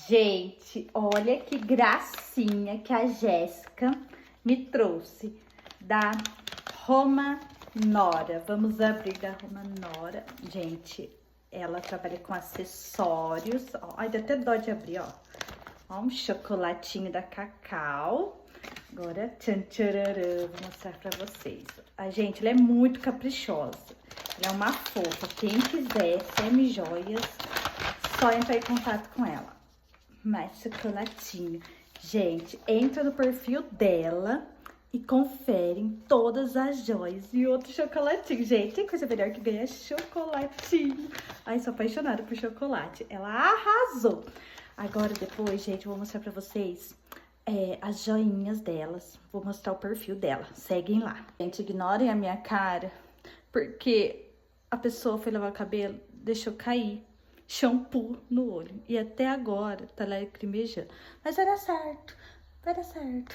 Gente, olha que gracinha que a Jéssica me trouxe da Roma Nora. Vamos abrir da Roma Nora. Gente, ela trabalha com acessórios. Ó, ai, dá até dó de abrir, ó. Ó, um chocolatinho da Cacau. Agora, tchan, tchararã, vou mostrar pra vocês. A gente, ela é muito caprichosa. Ela é uma fofa. Quem quiser semi-joias, só entrar em contato com ela. Mais chocolatinho. Gente, entra no perfil dela e conferem todas as joias e outro chocolatinho. Gente, tem coisa melhor que ganhar chocolatinho. Ai, sou apaixonada por chocolate. Ela arrasou. Agora, depois, gente, eu vou mostrar pra vocês as joinhas delas. Vou mostrar o perfil dela. Seguem lá. Gente, ignorem a minha cara, porque a pessoa foi lavar o cabelo, deixou cair shampoo no olho. E até agora tá lacrimejando. Mas vai dar certo, vai dar certo.